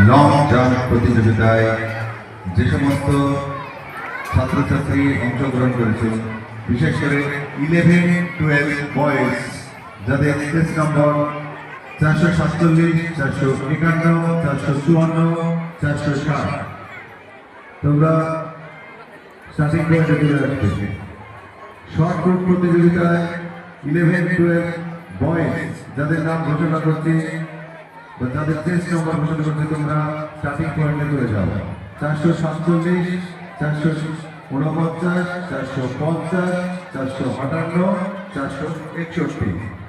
Long jump প্রতিযোগিতায় যে সমস্ত ছাত্রছাত্রী অংশগ্রহণ করেছে, বিশেষ করে 11-12 বয়েজ, যাদের টেস্ট নম্বর 447, 451, 454, 460, তোমরা স্টার্টিং পয়েন্টে চলে আসবে। শর্ট পুট প্রতিযোগিতায় 11-12 বয়েজ, যাদের নাম ঘোষণা করছে বা যাদের টেস্ট নম্বর ঘোষণা করছে, তোমরা স্টার্টিং পয়েন্টে চলে যাও। 447, 449, 450, 458, 461।